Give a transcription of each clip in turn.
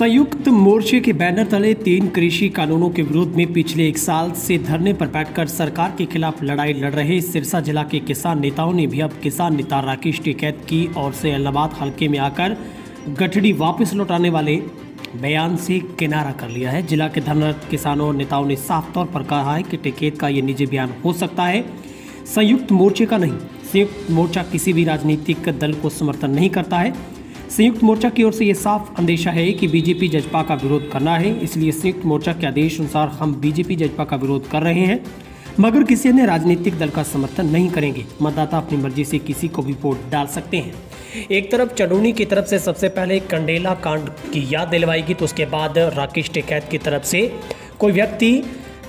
संयुक्त मोर्चे के बैनर तले 3 कृषि कानूनों के विरोध में पिछले 1 साल से धरने पर बैठकर सरकार के खिलाफ लड़ाई लड़ रहे सिरसा जिला के किसान नेताओं ने भी अब किसान नेता राकेश टिकैत की ओर से इलाहाबाद हलके में आकर गठड़ी वापस लौटाने वाले बयान से किनारा कर लिया है। जिला के धरनारत किसानों और नेताओं ने साफ तौर पर कहा है कि टिकैत का ये निजी बयान हो सकता है, संयुक्त मोर्चे का नहीं। संयुक्त मोर्चा किसी भी राजनीतिक दल को समर्थन नहीं करता है। संयुक्त मोर्चा की ओर से ये साफ अंदेशा है कि बीजेपी जजपा का विरोध करना है, इसलिए संयुक्त मोर्चा के आदेश अनुसार हम बीजेपी जजपा का विरोध कर रहे हैं, मगर किसी अन्य राजनीतिक दल का समर्थन नहीं करेंगे। मतदाता अपनी मर्जी से किसी को भी वोट डाल सकते हैं। एक तरफ चंदौनी की तरफ से सबसे पहले कंडेला कांड की याद दिलवाई गई, तो उसके बाद राकेश टिकैत की तरफ से कोई व्यक्ति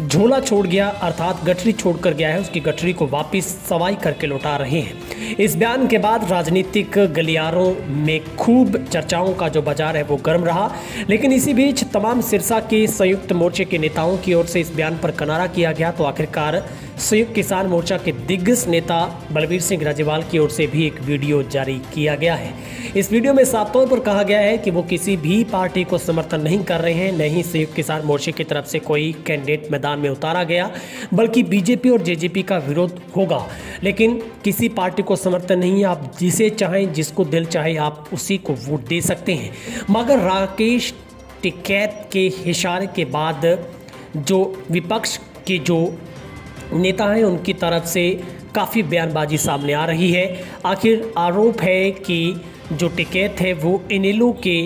झोला छोड़ गया, अर्थात गठरी छोड़कर गया है, उसकी गठरी को वापस सवाई करके लौटा रहे हैं। इस बयान के बाद राजनीतिक गलियारों में खूब चर्चाओं का जो बाजार है वो गर्म रहा, लेकिन इसी बीच तमाम सिरसा के संयुक्त मोर्चे के नेताओं की ओर से इस बयान पर किनारा किया गया। तो आखिरकार संयुक्त किसान मोर्चा के दिग्गज नेता बलवीर सिंह राजेवाल की ओर से भी एक वीडियो जारी किया गया है। इस वीडियो में साफ तौर पर कहा गया है कि वो किसी भी पार्टी को समर्थन नहीं कर रहे हैं, नहीं संयुक्त किसान मोर्चे की तरफ से कोई कैंडिडेट मैदान में उतारा गया, बल्कि बीजेपी और जेजेपी का विरोध होगा। लेकिन किसी पार्टी को समर्थन नहीं है, आप जिसे चाहें, जिसको दिल चाहे आप उसी को वोट दे सकते हैं। मगर राकेश टिकैत के इशारे के बाद जो विपक्ष के जो नेता हैं उनकी तरफ से काफ़ी बयानबाजी सामने आ रही है। आखिर आरोप है कि जो टिकैत है वो इनेलो के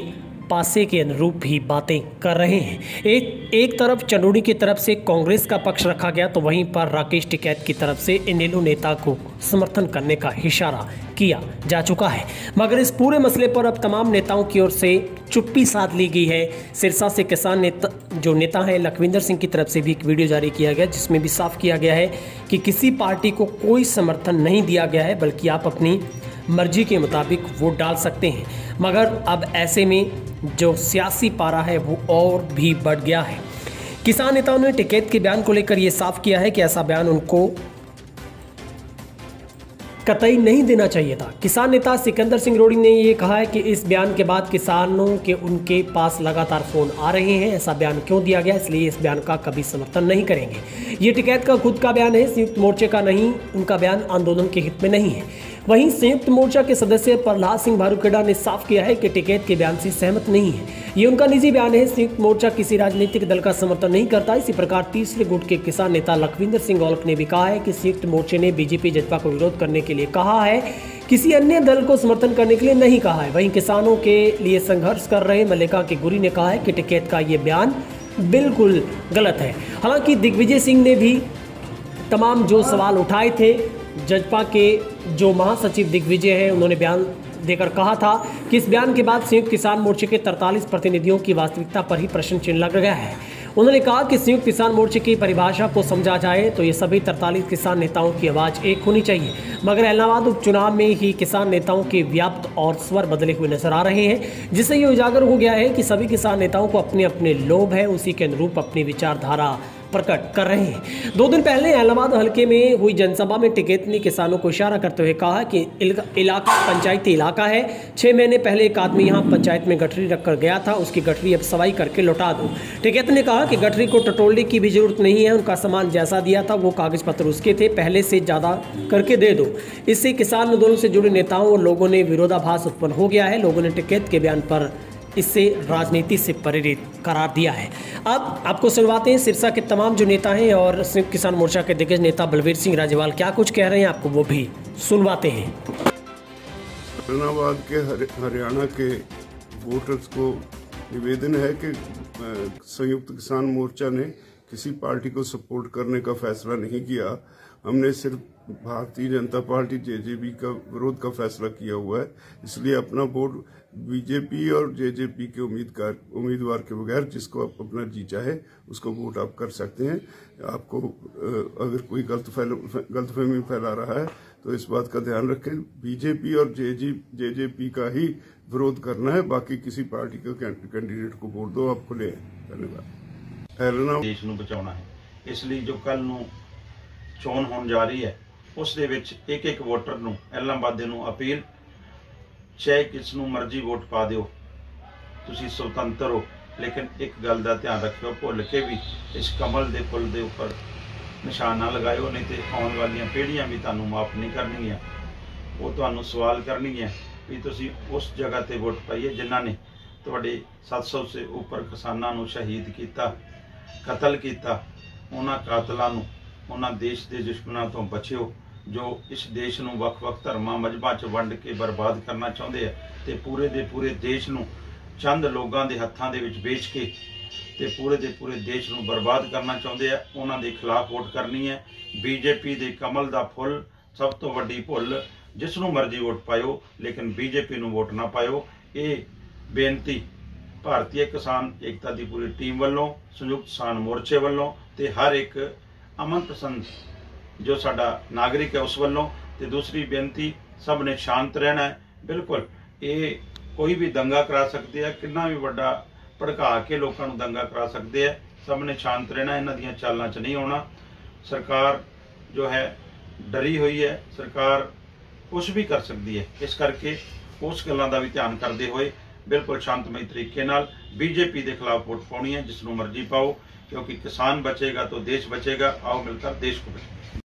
पासे के अनुरूप ही बातें कर रहे हैं। एक तरफ चंदौनी की तरफ से कांग्रेस का पक्ष रखा गया, तो वहीं पर राकेश टिकैत की तरफ से इनेलो नेता को समर्थन करने का इशारा किया जा चुका है। मगर इस पूरे मसले पर अब तमाम नेताओं की ओर से चुप्पी साध ली गई है। सिरसा से किसान नेता हैं लखविंदर सिंह की तरफ से भी एक वीडियो जारी किया गया, जिसमें भी साफ किया गया है कि किसी पार्टी को कोई समर्थन नहीं दिया गया है, बल्कि आप अपनी मर्जी के मुताबिक वोट डाल सकते हैं। मगर अब ऐसे में जो सियासी पारा है वो और भी बढ़ गया है। किसान नेताओं ने टिकैत के बयान को लेकर ये साफ किया है कि ऐसा बयान उनको कतई नहीं देना चाहिए था। किसान नेता सिकंदर सिंह रोड़ी ने ये कहा है कि इस बयान के बाद किसानों के उनके पास लगातार फोन आ रहे हैं, ऐसा बयान क्यों दिया गया, इसलिए इस बयान का कभी समर्थन नहीं करेंगे। ये टिकैत का खुद का बयान है, संयुक्त मोर्चे का नहीं, उनका बयान आंदोलन के हित में नहीं है। वहीं संयुक्त मोर्चा के सदस्य प्रहलाद सिंह भारूखेड़ा ने साफ किया है कि टिकैत के बयान से सहमत नहीं है, ये उनका निजी बयान है। संयुक्त मोर्चा किसी राजनीतिक दल का समर्थन नहीं करता। इसी प्रकार तीसरे गुट के किसान नेता लखविंदर सिंह औलख ने भी कहा है कि संयुक्त मोर्चे ने बीजेपी जजपा को विरोध करने के लिए कहा है, किसी अन्य दल को समर्थन करने के लिए नहीं कहा है। वहीं किसानों के लिए संघर्ष कर रहे मल्लिका के गुरी ने कहा है कि टिकैत का ये बयान बिल्कुल गलत है। हालांकि दिग्विजय सिंह ने भी तमाम जो सवाल उठाए थे, जजपा के जो महासचिव दिग्विजय हैं उन्होंने बयान देकर कहा था कि इस बयान के बाद संयुक्त किसान मोर्चे के 43 प्रतिनिधियों की वास्तविकता पर ही प्रश्न चिन्ह लग गया है। उन्होंने कहा कि संयुक्त किसान मोर्चे की परिभाषा को समझा जाए तो ये सभी 43 किसान नेताओं की आवाज़ एक होनी चाहिए, मगर इलाहाबाद उपचुनाव में ही किसान नेताओं के व्याप्त और स्वर बदले हुए नजर आ रहे हैं, जिससे ये उजागर हो गया है कि सभी किसान नेताओं को अपने अपने लोभ है, उसी के अनुरूप अपनी विचारधारा प्रकट कर रहे हैं। 2 दिन पहले इलाहाबाद हलके में हुई जनसभा में टिकैत ने किसानों को इशारा करते हुए कहा कि इलाका पंचायती इलाका है, 6 महीने पहले एक आदमी यहाँ पंचायत में गठरी रखकर गया था, उसकी गठरी अब सवाई करके लौटा दो। टिकैत ने कहा कि गठरी को टटोलने की भी जरूरत नहीं है, उनका सामान जैसा दिया था वो कागज पत्र उसके थे, पहले से ज़्यादा करके दे दो। इससे किसान आंदोलन से जुड़े नेताओं और लोगों ने विरोधाभास उत्पन्न हो गया है। लोगों ने टिकैत के बयान पर इससे राजनीति से प्रेरित करार दिया है। अब आपको सुनवाते हैं सिरसा के तमाम जो नेता हैं और संयुक्त किसान मोर्चा के दिग्गज नेता बलवीर सिंह राजेवाल क्या कुछ कह रहे हैं, आपको वो भी सुनवाते हैं। इलाहाबाद के हरियाणा के वोटर्स को निवेदन है कि संयुक्त किसान मोर्चा ने किसी पार्टी को सपोर्ट करने का फैसला नहीं किया। हमने सिर्फ भारतीय जनता पार्टी जेजेपी का विरोध का फैसला किया हुआ है, इसलिए अपना वोट बीजेपी और जेजेपी के उम्मीदवार के बगैर जिसको आप अपना जी चाहे उसको वोट आप कर सकते हैं। आपको अगर कोई गलतफहमी फैला रहा है तो इस बात का ध्यान रखें, बीजेपी और जेजेपी का ही विरोध करना है, बाकी किसी पार्टी के कैंडिडेट को वोट दो, आप खुले हैं। धन्यवाद। देश ਨੂੰ ਬਚਾਉਣਾ ਹੈ, ਇਸ ਲਈ ਜੋ ਕੱਲ ਨੂੰ ਚੋਣ ਹੋਣ ਜਾ ਰਹੀ ਹੈ ਉਸ ਦੇ ਵਿੱਚ ਇੱਕ ਵੋਟਰ ਨੂੰ ਇਲਾਹਾਬਾਦ ਨੂੰ ਅਪੀਲ, ਚਾਹੇ ਕਿਸ ਨੂੰ ਮਰਜ਼ੀ ਵੋਟ ਪਾ ਦਿਓ, ਤੁਸੀਂ ਸੁਤੰਤਰ ਹੋ। लेकिन एक गल का ध्यान रखियो, भुल के भी इस कमल के फुल के उपर निशान ना लगाओ, नहीं तो आने वाली पीढ़ियां भी तुहानू माफ़ नहीं करनगियां। वो तुहानू सवाल करनगियां भी तुसी उस जगह ते वोट पाइए जिन्हां ने तुहाडे 700 से उपर किसानां नू शहीद किया, कतल किया। उन्हां कातलां नू, उन्हां देश के दुश्मनां तो बचियो जो इस देश नू वख-वख धर्मां मजहबां च वंड के बर्बाद करना चाहुंदे है ते पूरे दे पूरे देश नू चंद लोगों के हत्थां दे विच बेच के ते पूरे दे पूरे देश नू बर्बाद करना चाहुंदे है। उन्हां दे खिलाफ वोट करनी है। बीजेपी दे कमल दा फुल सब तो वड्डी भुल, जिसनों मर्जी वोट पाओ लेकिन बीजेपी नू वोट ना पाओ। ये बेनती भारतीय किसान एकता की पूरी टीम वालों, संयुक्त किसान मोर्चे वालों ते हर एक अमन पसंद जो साडा नागरिक है उस वालों। ते दूसरी बेनती, सब ने शांत रहना है। बिल्कुल ये कोई भी दंगा करा सकते हैं, कितना भी वड्डा भड़का के लोगों को दंगा करा सकते हैं। सब ने शांत रहना, इन्हां दीयां चालां च नहीं आउणा। सरकार जो है डरी हुई है, सरकार कुछ भी कर सकती है। इस करके उस गल्लां दा भी ध्यान करते हुए बिल्कुल शांतमई तरीके नाल बीजेपी के खिलाफ वोट पाउणी है, जिसनों मर्जी पाओ, क्योंकि किसान बचेगा तो देश बचेगा। आओ मिलकर देश को बचाएं।